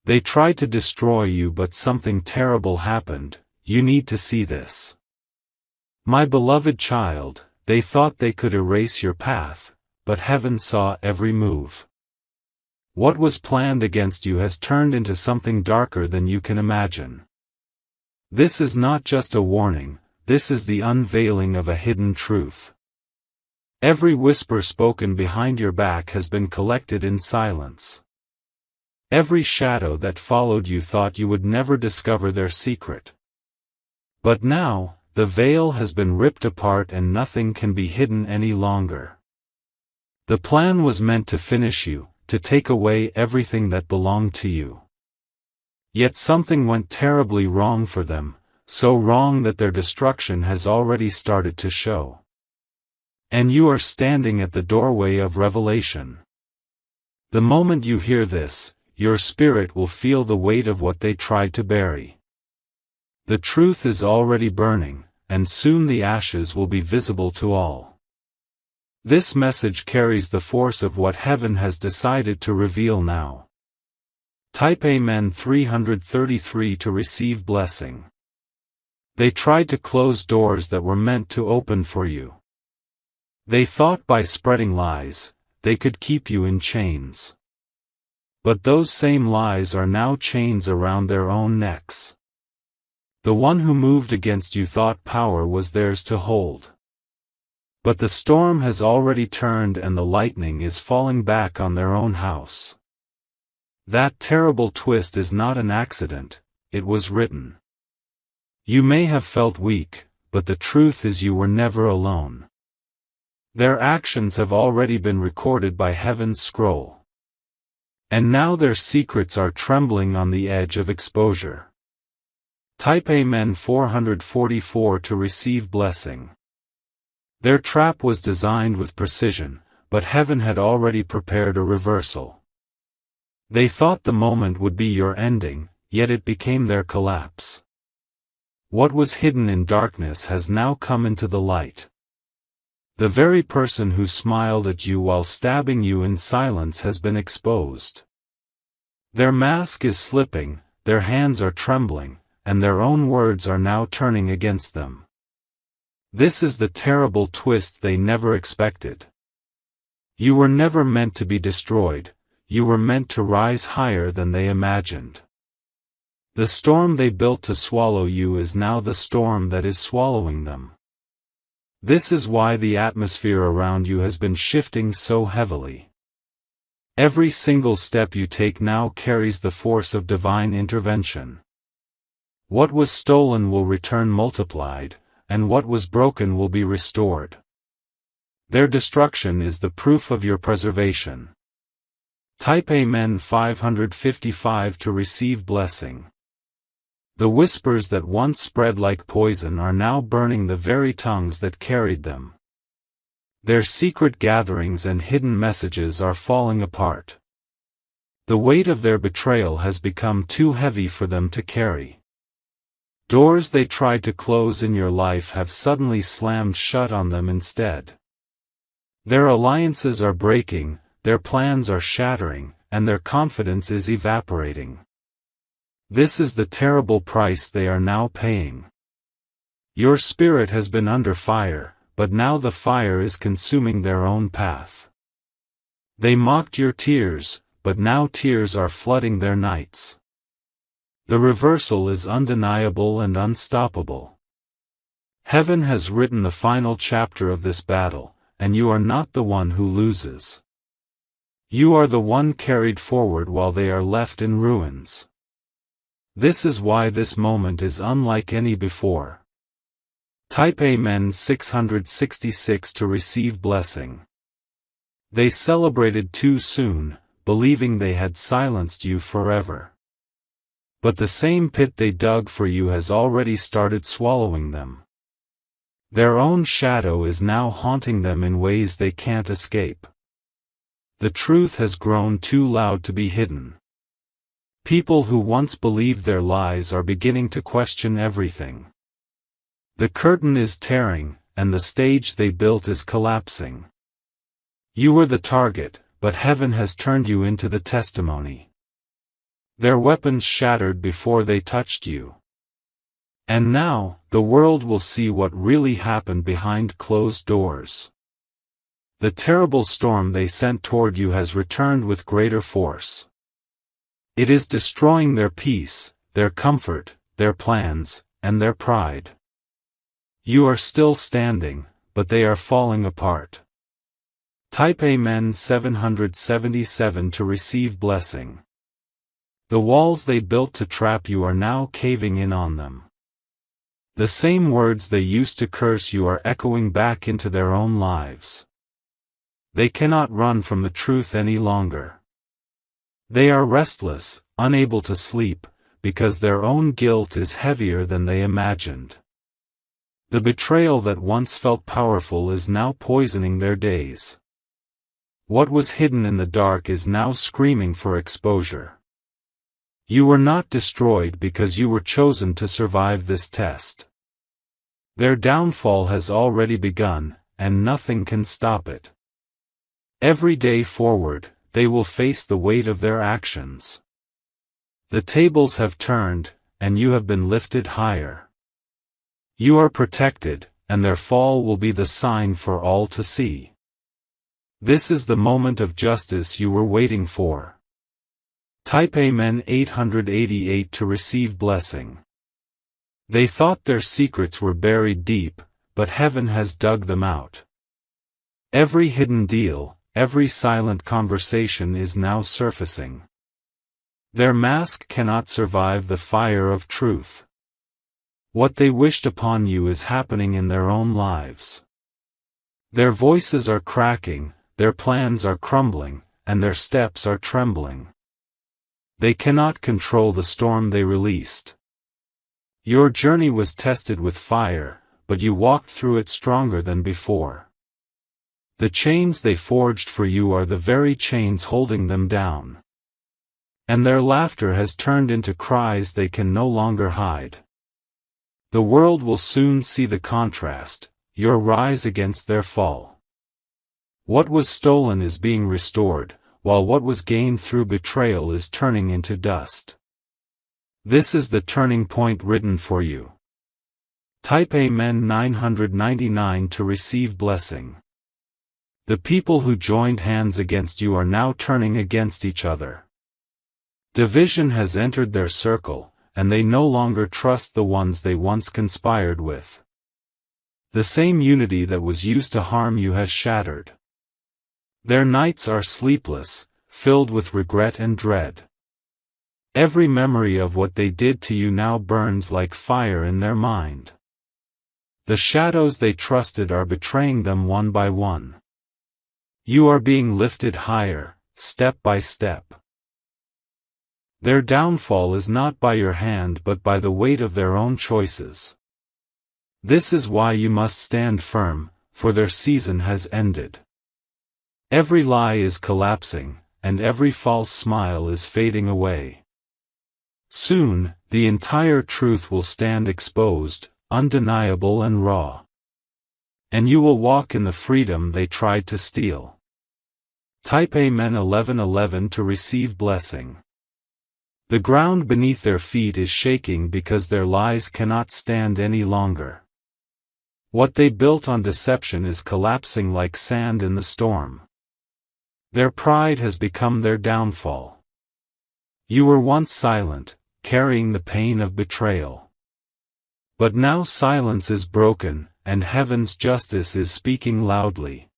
They tried to destroy you, but something terrible happened. You need to see this. My beloved child, they thought they could erase your path, but heaven saw every move. What was planned against you has turned into something darker than you can imagine. This is not just a warning, this is the unveiling of a hidden truth. Every whisper spoken behind your back has been collected in silence. Every shadow that followed you thought you would never discover their secret. But now, the veil has been ripped apart and nothing can be hidden any longer. The plan was meant to finish you, to take away everything that belonged to you. Yet something went terribly wrong for them, so wrong that their destruction has already started to show. And you are standing at the doorway of revelation. The moment you hear this, your spirit will feel the weight of what they tried to bury. The truth is already burning, and soon the ashes will be visible to all. This message carries the force of what heaven has decided to reveal now. Type Amen 333 to receive blessing. They tried to close doors that were meant to open for you. They thought by spreading lies, they could keep you in chains. But those same lies are now chains around their own necks. The one who moved against you thought power was theirs to hold. But the storm has already turned and the lightning is falling back on their own house. That terrible twist is not an accident, it was written. You may have felt weak, but the truth is you were never alone. Their actions have already been recorded by heaven's scroll. And now their secrets are trembling on the edge of exposure. Type Amen 444 to receive blessing. Their trap was designed with precision, but heaven had already prepared a reversal. They thought the moment would be your ending, yet it became their collapse. What was hidden in darkness has now come into the light. The very person who smiled at you while stabbing you in silence has been exposed. Their mask is slipping, their hands are trembling, and their own words are now turning against them. This is the terrible twist they never expected. You were never meant to be destroyed, you were meant to rise higher than they imagined. The storm they built to swallow you is now the storm that is swallowing them. This is why the atmosphere around you has been shifting so heavily. Every single step you take now carries the force of divine intervention. What was stolen will return multiplied, and what was broken will be restored. Their destruction is the proof of your preservation. Type Amen 555 to receive blessing. The whispers that once spread like poison are now burning the very tongues that carried them. Their secret gatherings and hidden messages are falling apart. The weight of their betrayal has become too heavy for them to carry. Doors they tried to close in your life have suddenly slammed shut on them instead. Their alliances are breaking, their plans are shattering, and their confidence is evaporating. This is the terrible price they are now paying. Your spirit has been under fire, but now the fire is consuming their own path. They mocked your tears, but now tears are flooding their nights. The reversal is undeniable and unstoppable. Heaven has written the final chapter of this battle, and you are not the one who loses. You are the one carried forward while they are left in ruins. This is why this moment is unlike any before. Type Amen 666 to receive blessing. They celebrated too soon, believing they had silenced you forever. But the same pit they dug for you has already started swallowing them. Their own shadow is now haunting them in ways they can't escape. The truth has grown too loud to be hidden. People who once believed their lies are beginning to question everything. The curtain is tearing, and the stage they built is collapsing. You were the target, but heaven has turned you into the testimony. Their weapons shattered before they touched you. And now, the world will see what really happened behind closed doors. The terrible storm they sent toward you has returned with greater force. It is destroying their peace, their comfort, their plans, and their pride. You are still standing, but they are falling apart. Type Amen 777 to receive blessing. The walls they built to trap you are now caving in on them. The same words they used to curse you are echoing back into their own lives. They cannot run from the truth any longer. They are restless, unable to sleep, because their own guilt is heavier than they imagined. The betrayal that once felt powerful is now poisoning their days. What was hidden in the dark is now screaming for exposure. You were not destroyed because you were chosen to survive this test. Their downfall has already begun, and nothing can stop it. Every day forward, they will face the weight of their actions. The tables have turned, and you have been lifted higher. You are protected, and their fall will be the sign for all to see. This is the moment of justice you were waiting for. Type Amen 888 to receive blessing. They thought their secrets were buried deep, but heaven has dug them out. Every hidden deal, every silent conversation is now surfacing. Their mask cannot survive the fire of truth. What they wished upon you is happening in their own lives. Their voices are cracking, their plans are crumbling, and their steps are trembling. They cannot control the storm they released. Your journey was tested with fire, but you walked through it stronger than before. The chains they forged for you are the very chains holding them down. And their laughter has turned into cries they can no longer hide. The world will soon see the contrast, your rise against their fall. What was stolen is being restored, while what was gained through betrayal is turning into dust. This is the turning point written for you. Type Amen 999 to receive blessing. The people who joined hands against you are now turning against each other. Division has entered their circle, and they no longer trust the ones they once conspired with. The same unity that was used to harm you has shattered. Their nights are sleepless, filled with regret and dread. Every memory of what they did to you now burns like fire in their mind. The shadows they trusted are betraying them one by one. You are being lifted higher, step by step. Their downfall is not by your hand but by the weight of their own choices. This is why you must stand firm, for their season has ended. Every lie is collapsing, and every false smile is fading away. Soon, the entire truth will stand exposed, undeniable and raw. And you will walk in the freedom they tried to steal. Type Amen 1111 to receive blessing. The ground beneath their feet is shaking because their lies cannot stand any longer. What they built on deception is collapsing like sand in the storm. Their pride has become their downfall. You were once silent, carrying the pain of betrayal. But now silence is broken, and heaven's justice is speaking loudly.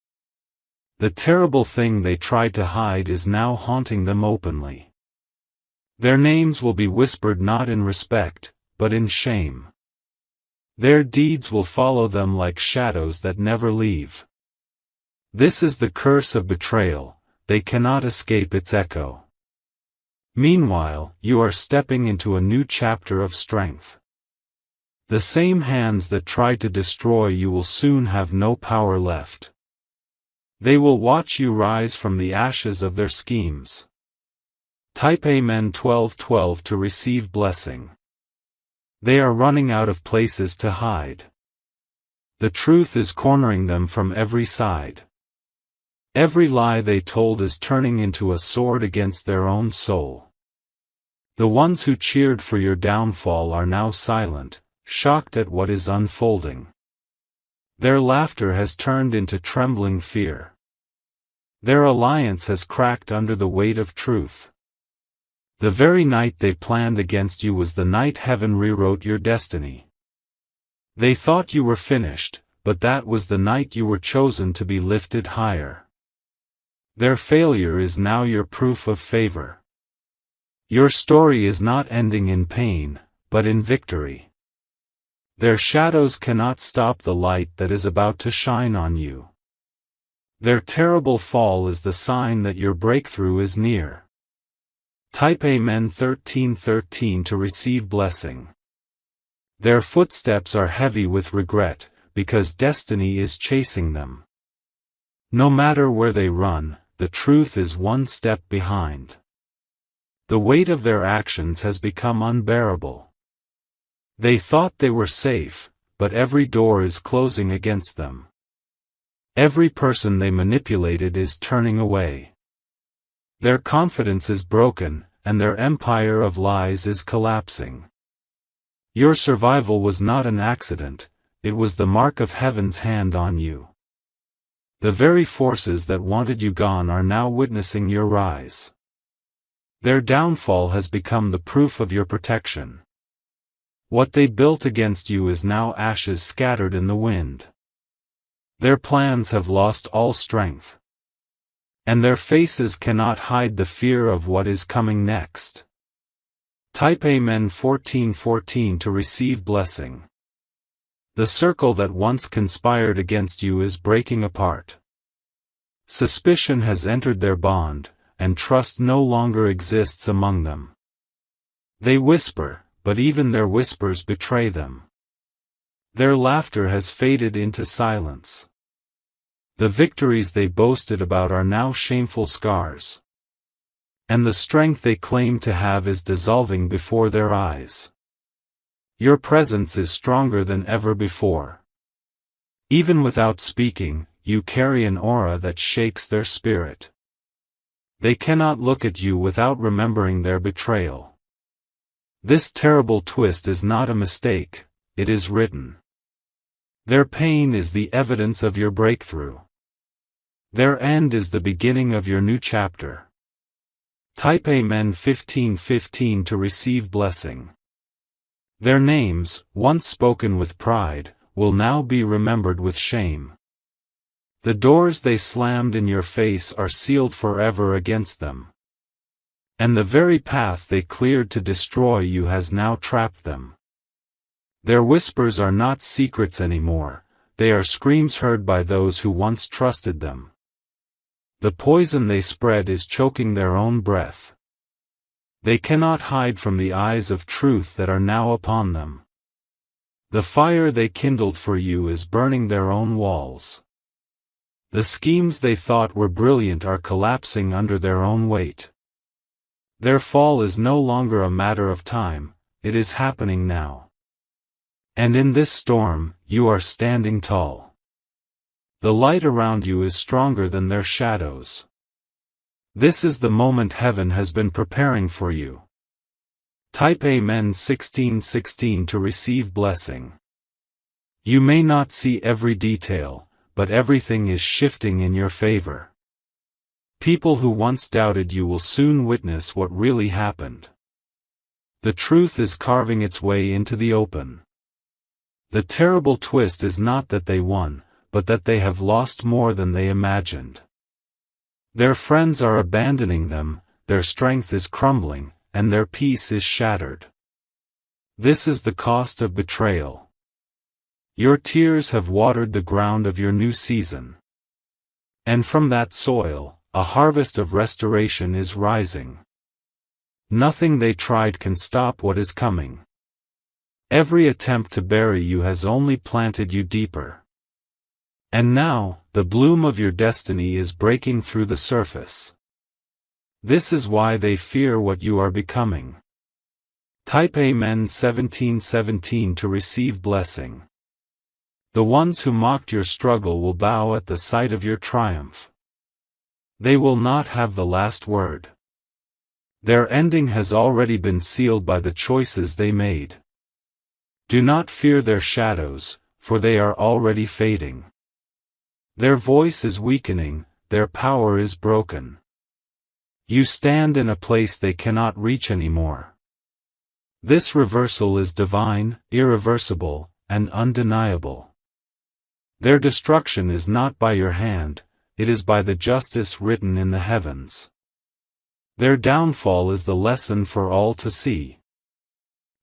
The terrible thing they tried to hide is now haunting them openly. Their names will be whispered not in respect, but in shame. Their deeds will follow them like shadows that never leave. This is the curse of betrayal, they cannot escape its echo. Meanwhile, you are stepping into a new chapter of strength. The same hands that tried to destroy you will soon have no power left. They will watch you rise from the ashes of their schemes. Type Amen 1212 to receive blessing. They are running out of places to hide. The truth is cornering them from every side. Every lie they told is turning into a sword against their own soul. The ones who cheered for your downfall are now silent, shocked at what is unfolding. Their laughter has turned into trembling fear. Their alliance has cracked under the weight of truth. The very night they planned against you was the night heaven rewrote your destiny. They thought you were finished, but that was the night you were chosen to be lifted higher. Their failure is now your proof of favor. Your story is not ending in pain, but in victory. Their shadows cannot stop the light that is about to shine on you. Their terrible fall is the sign that your breakthrough is near. Type Amen 13:13 to receive blessing. Their footsteps are heavy with regret, because destiny is chasing them. No matter where they run, the truth is one step behind. The weight of their actions has become unbearable. They thought they were safe, but every door is closing against them. Every person they manipulated is turning away. Their confidence is broken, and their empire of lies is collapsing. Your survival was not an accident, it was the mark of heaven's hand on you. The very forces that wanted you gone are now witnessing your rise. Their downfall has become the proof of your protection. What they built against you is now ashes scattered in the wind. Their plans have lost all strength. And their faces cannot hide the fear of what is coming next. Type Amen 14:14 to receive blessing. The circle that once conspired against you is breaking apart. Suspicion has entered their bond, and trust no longer exists among them. They whisper, but even their whispers betray them. Their laughter has faded into silence. The victories they boasted about are now shameful scars. And the strength they claim to have is dissolving before their eyes. Your presence is stronger than ever before. Even without speaking, you carry an aura that shakes their spirit. They cannot look at you without remembering their betrayal. This terrible twist is not a mistake, it is written. Their pain is the evidence of your breakthrough. Their end is the beginning of your new chapter. Type Amen 15:15 to receive blessing. Their names, once spoken with pride, will now be remembered with shame. The doors they slammed in your face are sealed forever against them. And the very path they cleared to destroy you has now trapped them. Their whispers are not secrets anymore, they are screams heard by those who once trusted them. The poison they spread is choking their own breath. They cannot hide from the eyes of truth that are now upon them. The fire they kindled for you is burning their own walls. The schemes they thought were brilliant are collapsing under their own weight. Their fall is no longer a matter of time, it is happening now. And in this storm, you are standing tall. The light around you is stronger than their shadows. This is the moment heaven has been preparing for you. Type Amen 16:16 to receive blessing. You may not see every detail, but everything is shifting in your favor. People who once doubted you will soon witness what really happened. The truth is carving its way into the open. The terrible twist is not that they won, but that they have lost more than they imagined. Their friends are abandoning them, their strength is crumbling, and their peace is shattered. This is the cost of betrayal. Your tears have watered the ground of your new season. And from that soil, a harvest of restoration is rising. Nothing they tried can stop what is coming. Every attempt to bury you has only planted you deeper. And now, the bloom of your destiny is breaking through the surface. This is why they fear what you are becoming. Type Amen 17:17 to receive blessing. The ones who mocked your struggle will bow at the sight of your triumph. They will not have the last word. Their ending has already been sealed by the choices they made. Do not fear their shadows, for they are already fading. Their voice is weakening, their power is broken. You stand in a place they cannot reach anymore. This reversal is divine, irreversible, and undeniable. Their destruction is not by your hand, it is by the justice written in the heavens. Their downfall is the lesson for all to see.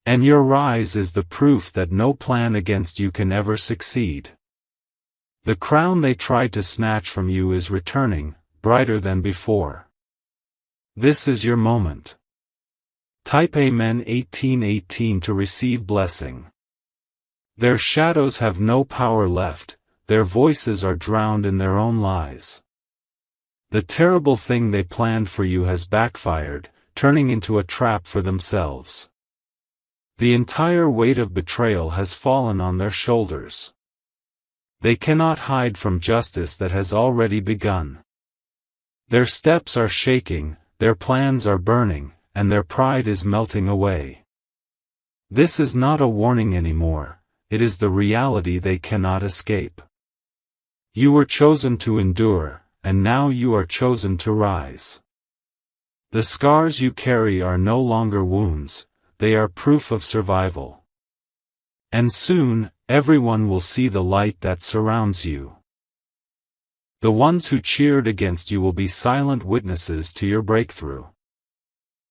And your rise is the proof that no plan against you can ever succeed. The crown they tried to snatch from you is returning, brighter than before. This is your moment. Type Amen 1818 to receive blessing. Their shadows have no power left, their voices are drowned in their own lies. The terrible thing they planned for you has backfired, turning into a trap for themselves. The entire weight of betrayal has fallen on their shoulders. They cannot hide from justice that has already begun. Their steps are shaking, their plans are burning, and their pride is melting away. This is not a warning anymore, it is the reality they cannot escape. You were chosen to endure, and now you are chosen to rise. The scars you carry are no longer wounds, they are proof of survival. And soon, everyone will see the light that surrounds you. The ones who cheered against you will be silent witnesses to your breakthrough.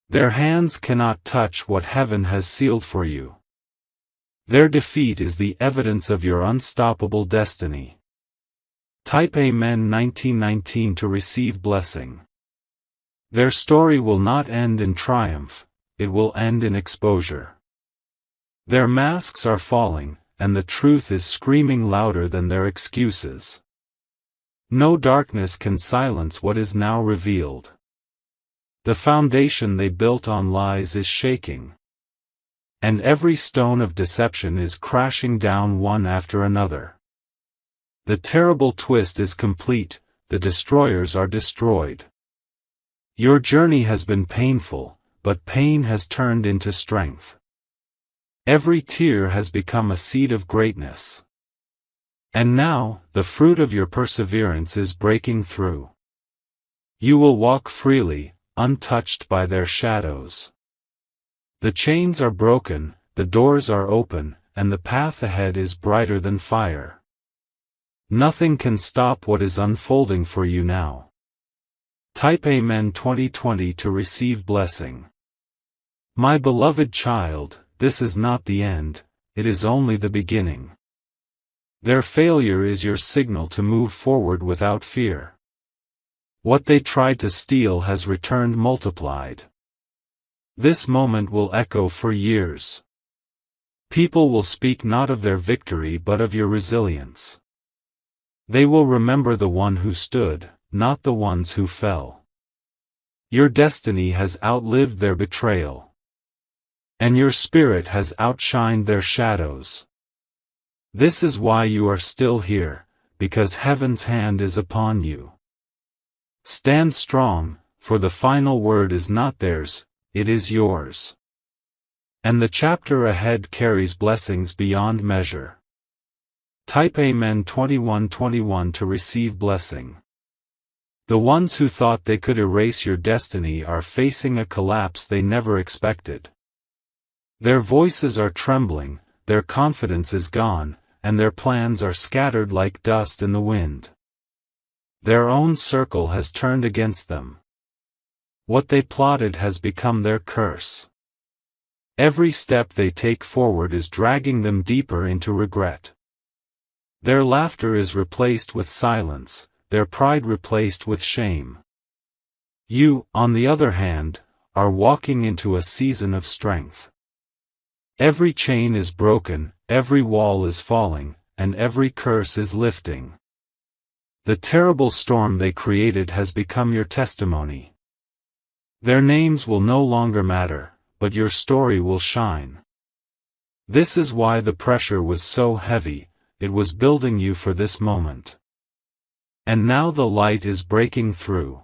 Their hands cannot touch what heaven has sealed for you. Their defeat is the evidence of your unstoppable destiny. Type Amen 1919 to receive blessing. Their story will not end in triumph, it will end in exposure. Their masks are falling, and the truth is screaming louder than their excuses. No darkness can silence what is now revealed. The foundation they built on lies is shaking. And every stone of deception is crashing down one after another. The terrible twist is complete, the destroyers are destroyed. Your journey has been painful, but pain has turned into strength. Every tear has become a seed of greatness. And now, the fruit of your perseverance is breaking through. You will walk freely, untouched by their shadows. The chains are broken, the doors are open, and the path ahead is brighter than fire. Nothing can stop what is unfolding for you now. Type Amen 2020 to receive blessing. My beloved child, this is not the end, it is only the beginning. Their failure is your signal to move forward without fear. What they tried to steal has returned multiplied. This moment will echo for years. People will speak not of their victory but of your resilience. They will remember the one who stood, not the ones who fell. Your destiny has outlived their betrayal. And your spirit has outshined their shadows. This is why you are still here, because heaven's hand is upon you. Stand strong, for the final word is not theirs, it is yours. And the chapter ahead carries blessings beyond measure. Type Amen 2121 to receive blessing. The ones who thought they could erase your destiny are facing a collapse they never expected. Their voices are trembling, their confidence is gone, and their plans are scattered like dust in the wind. Their own circle has turned against them. What they plotted has become their curse. Every step they take forward is dragging them deeper into regret. Their laughter is replaced with silence, their pride replaced with shame. You, on the other hand, are walking into a season of strength. Every chain is broken, every wall is falling, and every curse is lifting. The terrible storm they created has become your testimony. Their names will no longer matter, but your story will shine. This is why the pressure was so heavy, it was building you for this moment. And now the light is breaking through.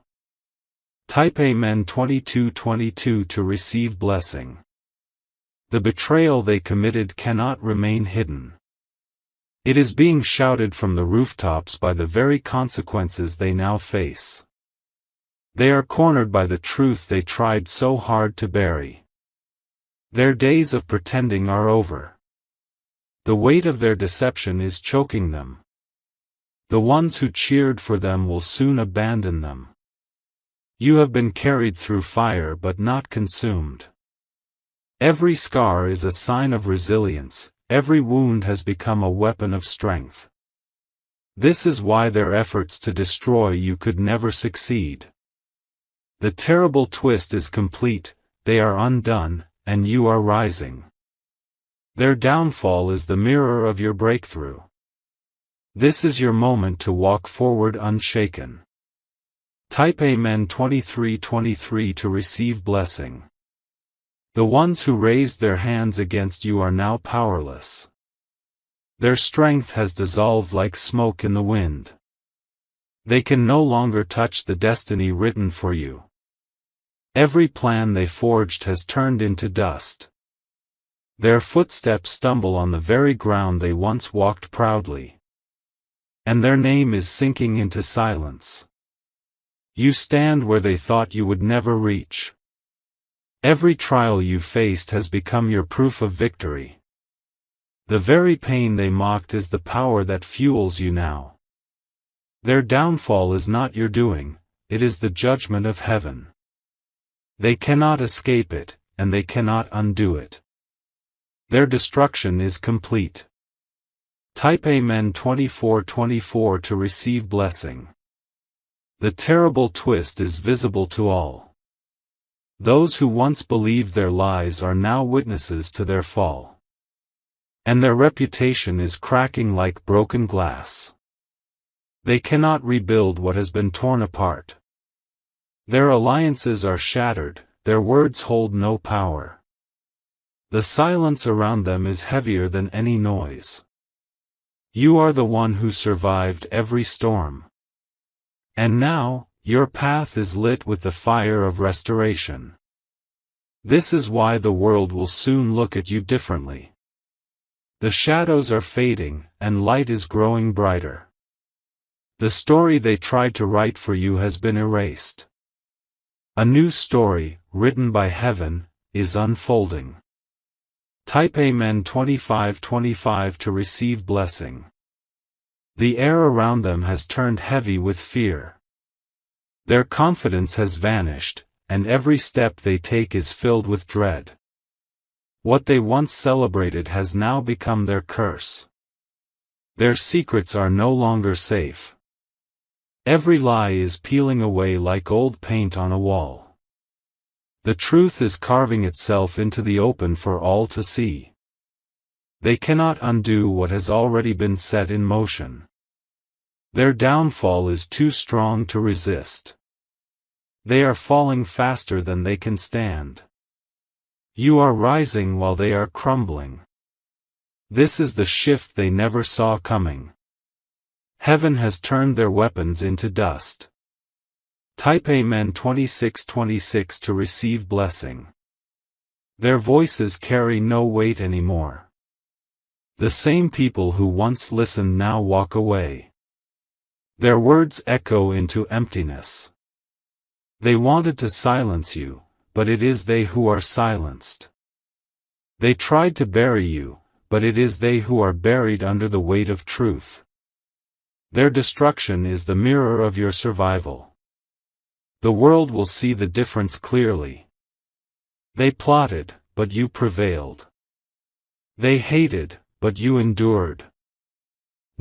Type Amen 22:22 to receive blessing. The betrayal they committed cannot remain hidden. It is being shouted from the rooftops by the very consequences they now face. They are cornered by the truth they tried so hard to bury. Their days of pretending are over. The weight of their deception is choking them. The ones who cheered for them will soon abandon them. You have been carried through fire but not consumed. Every scar is a sign of resilience, every wound has become a weapon of strength. This is why their efforts to destroy you could never succeed. The terrible twist is complete, they are undone, and you are rising. Their downfall is the mirror of your breakthrough. This is your moment to walk forward unshaken. Type Amen 23:23 to receive blessing. The ones who raised their hands against you are now powerless. Their strength has dissolved like smoke in the wind. They can no longer touch the destiny written for you. Every plan they forged has turned into dust. Their footsteps stumble on the very ground they once walked proudly. And their name is sinking into silence. You stand where they thought you would never reach. Every trial you faced has become your proof of victory. The very pain they mocked is the power that fuels you now. Their downfall is not your doing, it is the judgment of heaven. They cannot escape it, and they cannot undo it. Their destruction is complete. Type Amen 24:24 to receive blessing. The terrible twist is visible to all. Those who once believed their lies are now witnesses to their fall. And their reputation is cracking like broken glass. They cannot rebuild what has been torn apart. Their alliances are shattered, their words hold no power. The silence around them is heavier than any noise. You are the one who survived every storm. And now, your path is lit with the fire of restoration. This is why the world will soon look at you differently. The shadows are fading, and light is growing brighter. The story they tried to write for you has been erased. A new story, written by heaven, is unfolding. Type Amen 25:25 to receive blessing. The air around them has turned heavy with fear. Their confidence has vanished, and every step they take is filled with dread. What they once celebrated has now become their curse. Their secrets are no longer safe. Every lie is peeling away like old paint on a wall. The truth is carving itself into the open for all to see. They cannot undo what has already been set in motion. Their downfall is too strong to resist. They are falling faster than they can stand. You are rising while they are crumbling. This is the shift they never saw coming. Heaven has turned their weapons into dust. Type Amen 26:26 to receive blessing. Their voices carry no weight anymore. The same people who once listened now walk away. Their words echo into emptiness. They wanted to silence you, but it is they who are silenced. They tried to bury you, but it is they who are buried under the weight of truth. Their destruction is the mirror of your survival. The world will see the difference clearly. They plotted, but you prevailed. They hated, but you endured.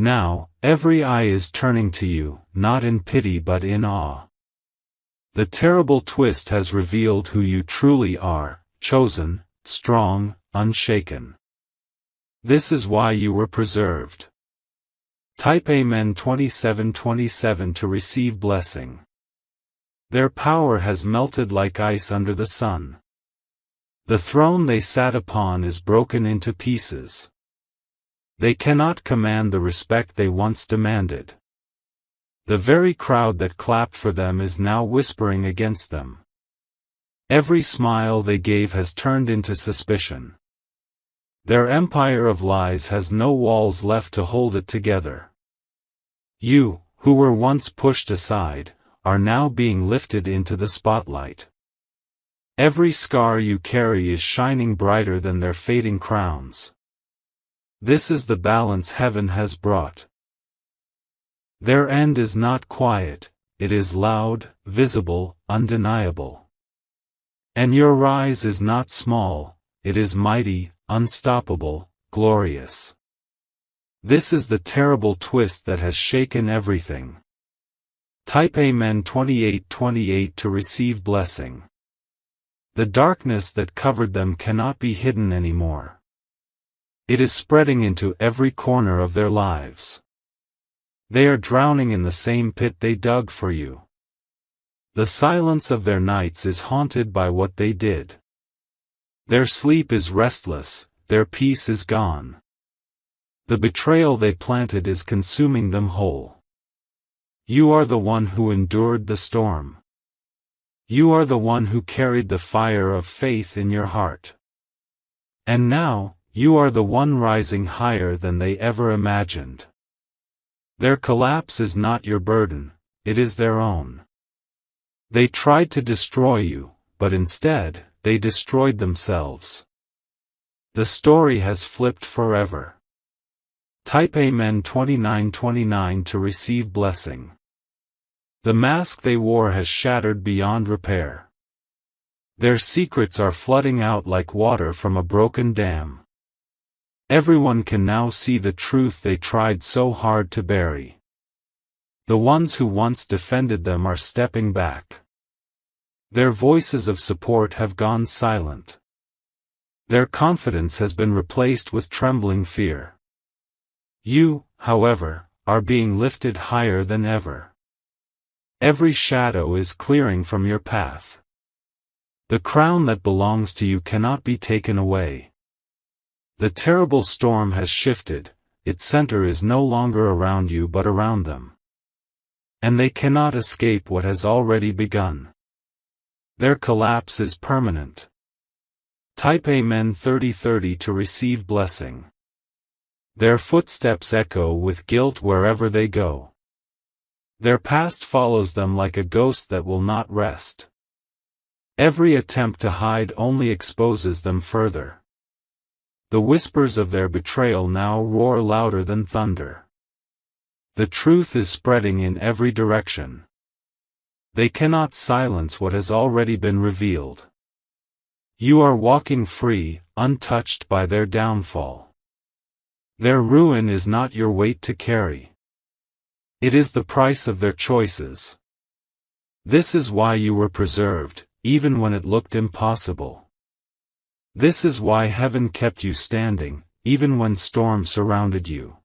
Now, every eye is turning to you, not in pity but in awe. The terrible twist has revealed who you truly are, chosen, strong, unshaken. This is why you were preserved. Type Amen 27:27 to receive blessing. Their power has melted like ice under the sun. The throne they sat upon is broken into pieces. They cannot command the respect they once demanded. The very crowd that clapped for them is now whispering against them. Every smile they gave has turned into suspicion. Their empire of lies has no walls left to hold it together. You, who were once pushed aside, are now being lifted into the spotlight. Every scar you carry is shining brighter than their fading crowns. This is the balance heaven has brought. Their end is not quiet, it is loud, visible, undeniable. And your rise is not small, it is mighty, unstoppable, glorious. This is the terrible twist that has shaken everything. Type Amen 28:28 to receive blessing. The darkness that covered them cannot be hidden anymore. It is spreading into every corner of their lives. They are drowning in the same pit they dug for you. The silence of their nights is haunted by what they did. Their sleep is restless, their peace is gone. The betrayal they planted is consuming them whole. You are the one who endured the storm. You are the one who carried the fire of faith in your heart. And now, you are the one rising higher than they ever imagined. Their collapse is not your burden, it is their own. They tried to destroy you, but instead, they destroyed themselves. The story has flipped forever. Type Amen 29:29 to receive blessing. The mask they wore has shattered beyond repair. Their secrets are flooding out like water from a broken dam. Everyone can now see the truth they tried so hard to bury. The ones who once defended them are stepping back. Their voices of support have gone silent. Their confidence has been replaced with trembling fear. You, however, are being lifted higher than ever. Every shadow is clearing from your path. The crown that belongs to you cannot be taken away. The terrible storm has shifted, its center is no longer around you but around them. And they cannot escape what has already begun. Their collapse is permanent. Type Amen 30:30 to receive blessing. Their footsteps echo with guilt wherever they go. Their past follows them like a ghost that will not rest. Every attempt to hide only exposes them further. The whispers of their betrayal now roar louder than thunder. The truth is spreading in every direction. They cannot silence what has already been revealed. You are walking free, untouched by their downfall. Their ruin is not your weight to carry. It is the price of their choices. This is why you were preserved, even when it looked impossible. This is why heaven kept you standing, even when storms surrounded you.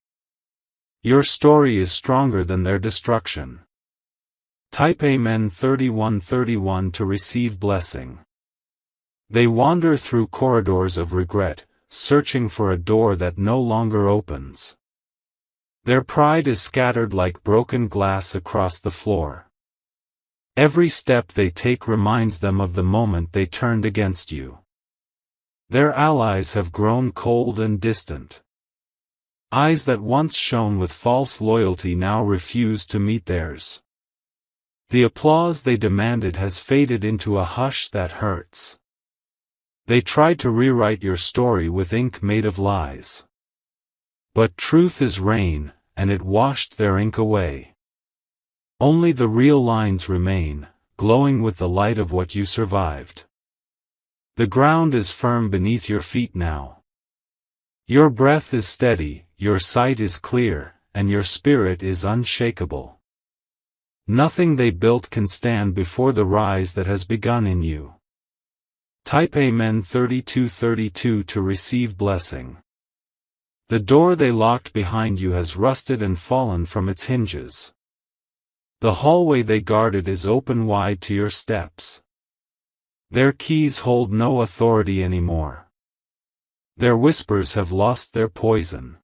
Your story is stronger than their destruction. Type Amen 31:31 to receive blessing. They wander through corridors of regret, searching for a door that no longer opens. Their pride is scattered like broken glass across the floor. Every step they take reminds them of the moment they turned against you. Their allies have grown cold and distant. Eyes that once shone with false loyalty now refuse to meet theirs. The applause they demanded has faded into a hush that hurts. They tried to rewrite your story with ink made of lies. But truth is rain, and it washed their ink away. Only the real lines remain, glowing with the light of what you survived. The ground is firm beneath your feet now. Your breath is steady, your sight is clear, and your spirit is unshakable. Nothing they built can stand before the rise that has begun in you. Type Amen 32:32 to receive blessing. The door they locked behind you has rusted and fallen from its hinges. The hallway they guarded is open wide to your steps. Their keys hold no authority anymore. Their whispers have lost their poison.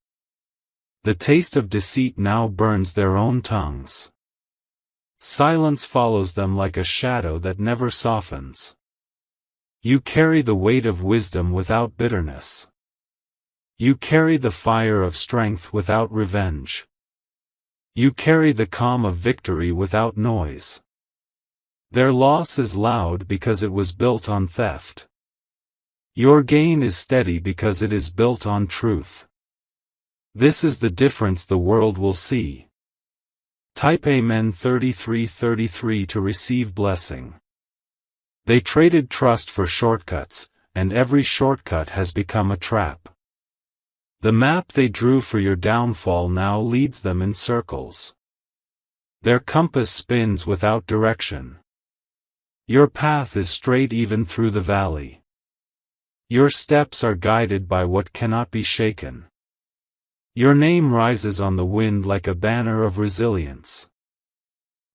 The taste of deceit now burns their own tongues. Silence follows them like a shadow that never softens. You carry the weight of wisdom without bitterness. You carry the fire of strength without revenge. You carry the calm of victory without noise. Their loss is loud because it was built on theft. Your gain is steady because it is built on truth. This is the difference the world will see. Type Amen 3333 to receive blessing. They traded trust for shortcuts, and every shortcut has become a trap. The map they drew for your downfall now leads them in circles. Their compass spins without direction. Your path is straight even through the valley. Your steps are guided by what cannot be shaken. Your name rises on the wind like a banner of resilience.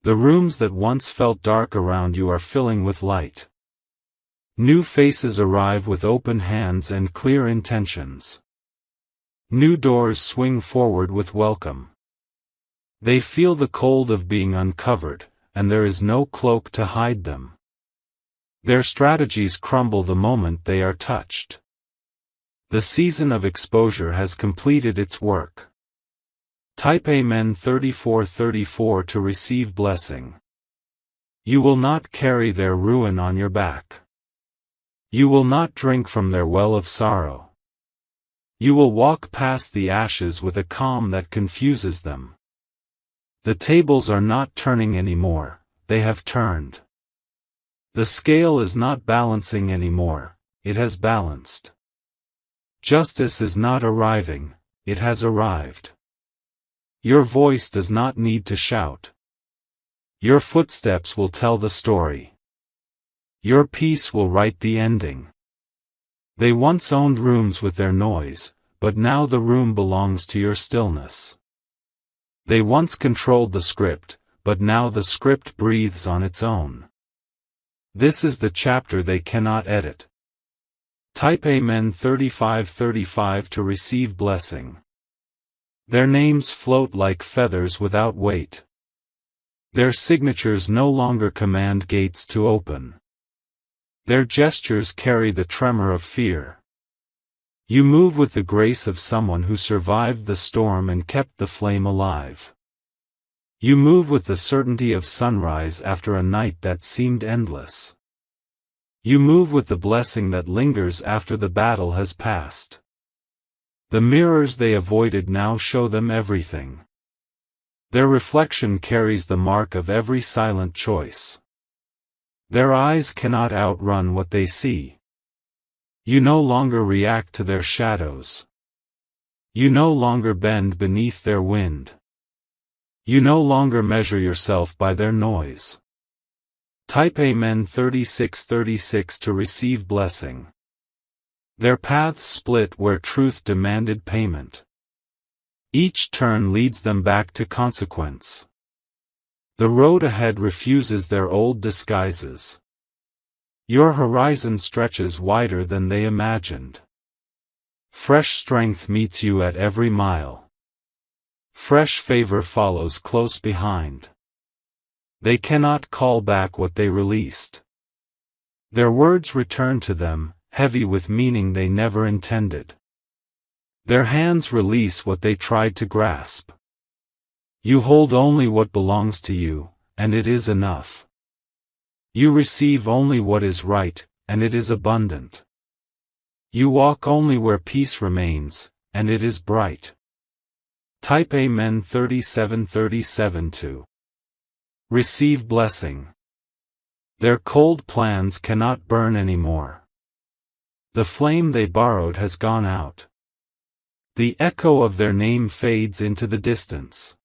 The rooms that once felt dark around you are filling with light. New faces arrive with open hands and clear intentions. New doors swing forward with welcome. They feel the cold of being uncovered, and there is no cloak to hide them. Their strategies crumble the moment they are touched. The season of exposure has completed its work. Type Amen 3434 to receive blessing. You will not carry their ruin on your back. You will not drink from their well of sorrow. You will walk past the ashes with a calm that confuses them. The tables are not turning anymore, they have turned. The scale is not balancing anymore, it has balanced. Justice is not arriving, it has arrived. Your voice does not need to shout. Your footsteps will tell the story. Your peace will write the ending. They once owned rooms with their noise, but now the room belongs to your stillness. They once controlled the script, but now the script breathes on its own. This is the chapter they cannot edit. Type Amen 3535 to receive blessing. Their names float like feathers without weight. Their signatures no longer command gates to open. Their gestures carry the tremor of fear. You move with the grace of someone who survived the storm and kept the flame alive. You move with the certainty of sunrise after a night that seemed endless. You move with the blessing that lingers after the battle has passed. The mirrors they avoided now show them everything. Their reflection carries the mark of every silent choice. Their eyes cannot outrun what they see. You no longer react to their shadows. You no longer bend beneath their wind. You no longer measure yourself by their noise. Type Amen 3636 to receive blessing. Their paths split where truth demanded payment. Each turn leads them back to consequence. The road ahead refuses their old disguises. Your horizon stretches wider than they imagined. Fresh strength meets you at every mile. Fresh favor follows close behind. They cannot call back what they released. Their words return to them, heavy with meaning they never intended. Their hands release what they tried to grasp. You hold only what belongs to you, and it is enough. You receive only what is right, and it is abundant. You walk only where peace remains, and it is bright. Type Amen 3737 to receive blessing. Their cold plans cannot burn anymore. The flame they borrowed has gone out. The echo of their name fades into the distance.